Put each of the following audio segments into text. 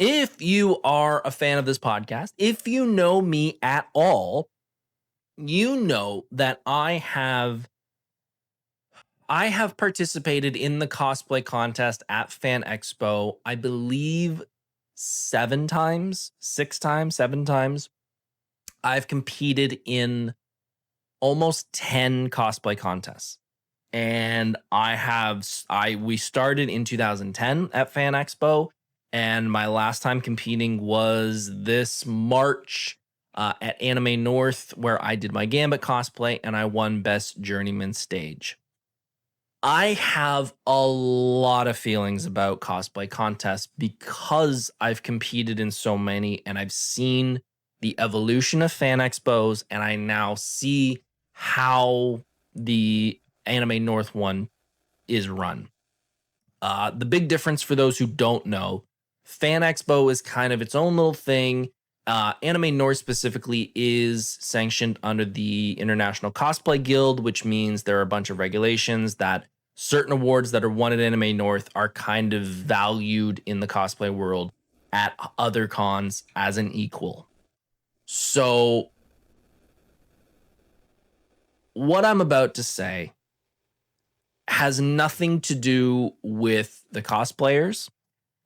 If you are a fan of this podcast, if you know me at all, you know that I have participated in the cosplay contest at Fan Expo, I believe 7 times, 6 times, 7 times. I've competed in almost 10 cosplay contests. And we started in 2010 at Fan Expo, and my last time competing was this March at Anime North, where I did my Gambit cosplay and I won Best Journeyman Stage. I have a lot of feelings about cosplay contests because I've competed in so many and I've seen the evolution of Fan Expos, and I now see how the Anime North one is run. The big difference for those who don't know, Fan Expo is kind of its own little thing. Anime North specifically is sanctioned under the International Cosplay Guild, which means there are a bunch of regulations that certain awards that are won at Anime North are kind of valued in the cosplay world at other cons as an equal. So what I'm about to say has nothing to do with the cosplayers,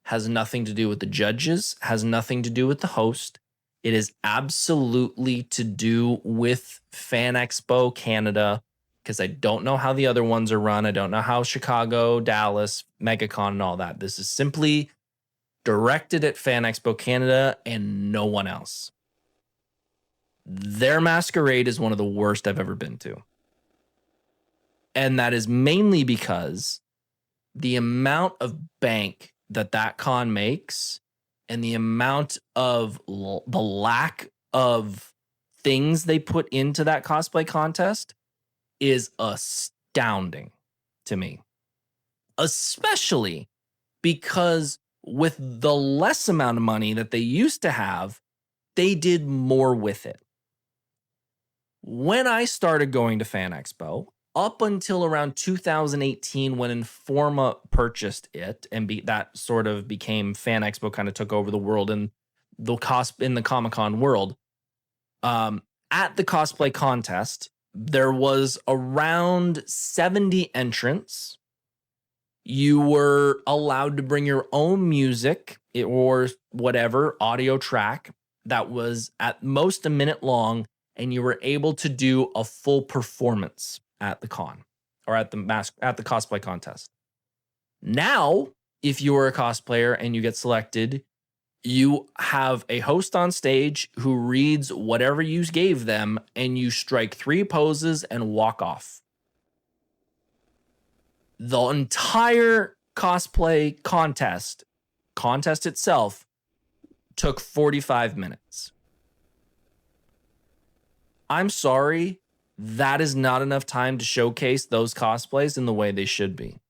has nothing to do with the judges, has nothing to do with the host. It is absolutely to do with Fan Expo Canada, because I don't know how the other ones are run. I don't know how Chicago, Dallas, MegaCon, and all that. This is simply directed at Fan Expo Canada and no one else. Their masquerade is one of the worst I've ever been to. And that is mainly because the amount of bank that con makes and the amount of the lack of things they put into that cosplay contest is astounding to me. Especially because with the less amount of money that they used to have, they did more with it. When I started going to Fan Expo, up until around 2018, when Informa purchased it and that sort of became Fan Expo, kind of took over the world in the Comic-Con world. At the cosplay contest, there was around 70 entrants. You were allowed to bring your own music or whatever audio track that was at most a minute long, and you were able to do a full performance at the con or at the cosplay contest. Now, if you are a cosplayer and you get selected, you have a host on stage who reads whatever you gave them, and you strike 3 poses and walk off. The entire cosplay contest itself took 45 minutes. I'm sorry, that is not enough time to showcase those cosplays in the way they should be.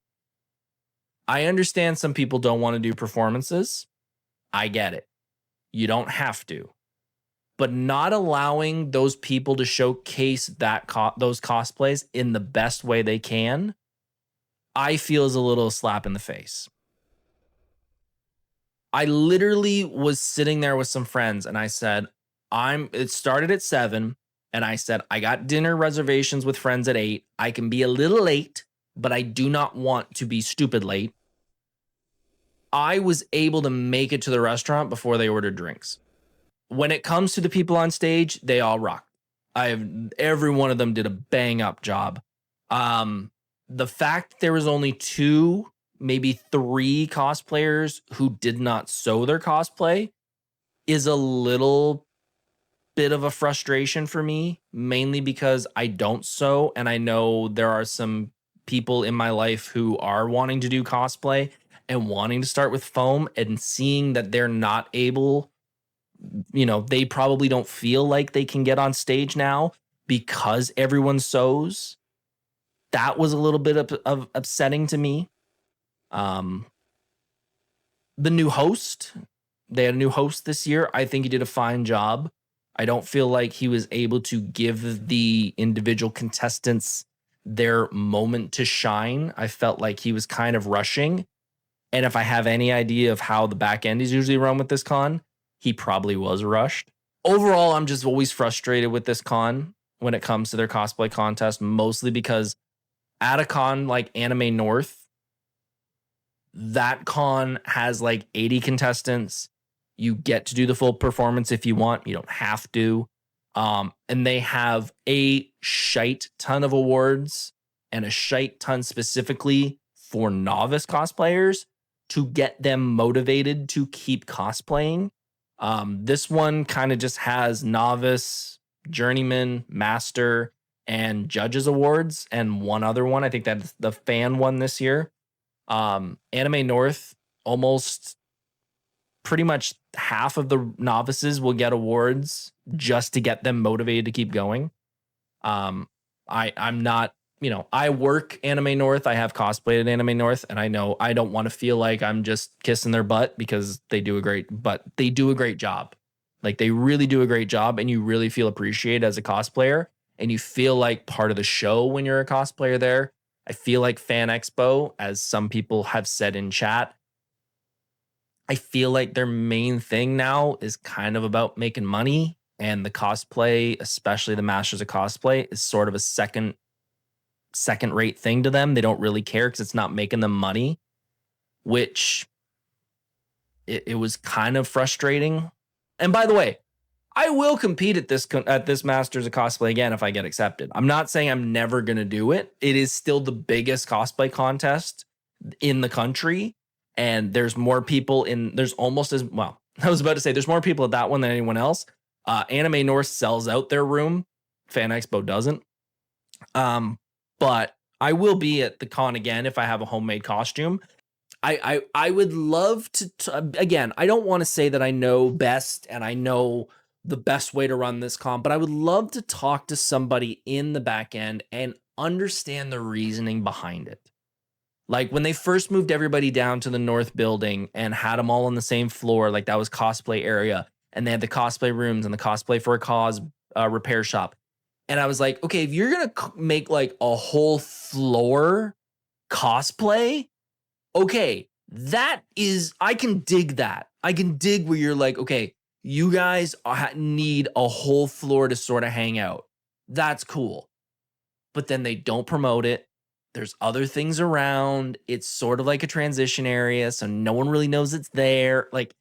I understand some people don't want to do performances. I get it. You don't have to. But not allowing those people to showcase those cosplays in the best way they can, I feel is a little slap in the face. I literally was sitting there with some friends and I said, it started at 7. And I said, I got dinner reservations with friends at 8. I can be a little late, but I do not want to be stupid late. I was able to make it to the restaurant before they ordered drinks. When it comes to the people on stage, they all rocked. Every one of them did a bang up job. The fact there was only 2, maybe 3 cosplayers who did not sew their cosplay is a little bit of a frustration for me, mainly because I don't sew, and I know there are some people in my life who are wanting to do cosplay and wanting to start with foam, and seeing that they're not able, they probably don't feel like they can get on stage now because everyone sews. That was a little bit of upsetting to me. The new host, they had a new host this year. I think he did a fine job. I don't feel like he was able to give the individual contestants their moment to shine. I felt like he was kind of rushing. And if I have any idea of how the back end is usually run with this con, he probably was rushed. Overall, I'm just always frustrated with this con when it comes to their cosplay contest, mostly because at a con like Anime North, that con has like 80 contestants. You get to do the full performance if you want. You don't have to. And they have a shite ton of awards and a shite ton specifically for novice cosplayers to get them motivated to keep cosplaying. This one kind of just has novice, journeyman, master, and judges awards, and one other one. I think that's the fan one this year. Anime North, almost pretty much half of the novices will get awards just to get them motivated to keep going. I'm not, I work Anime North. I have cosplayed at Anime North, and I know I don't want to feel like I'm just kissing their butt because they do a great job. Like they really do a great job, and you really feel appreciated as a cosplayer, and you feel like part of the show when you're a cosplayer there. I feel like Fan Expo, as some people have said in chat, I feel like their main thing now is kind of about making money, and the cosplay, especially the Masters of Cosplay, is sort of a second rate thing to them. They don't really care because it's not making them money, which it was kind of frustrating. And by the way, I will compete at this Masters of Cosplay again if I get accepted. I'm not saying I'm never going to do it. It is still the biggest cosplay contest in the country. And there's more people there's almost as, well, I was about to say there's more people at that one than anyone else. Anime North sells out their room. Fan Expo doesn't. But I will be at the con again if I have a homemade costume. I would love to, again, I don't want to say that I know best and I know the best way to run this con, but I would love to talk to somebody in the back end and understand the reasoning behind it. Like when they first moved everybody down to the North building and had them all on the same floor, like that was cosplay area, and they had the cosplay rooms and the cosplay for a cause repair shop. And I was like, okay, if you're going to make like a whole floor cosplay, okay, I can dig that. I can dig where you're like, okay, you guys need a whole floor to sort of hang out. That's cool. But then they don't promote it. There's other things around. It's sort of like a transition area, so no one really knows it's there. Like,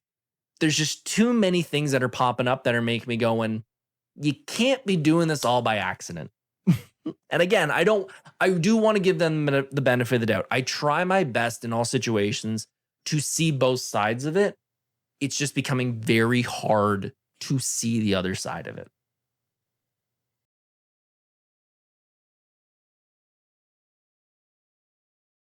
there's just too many things that are popping up that are making me going, you can't be doing this all by accident. And again, I do want to give them the benefit of the doubt. I try my best in all situations to see both sides of it. It's just becoming very hard to see the other side of it.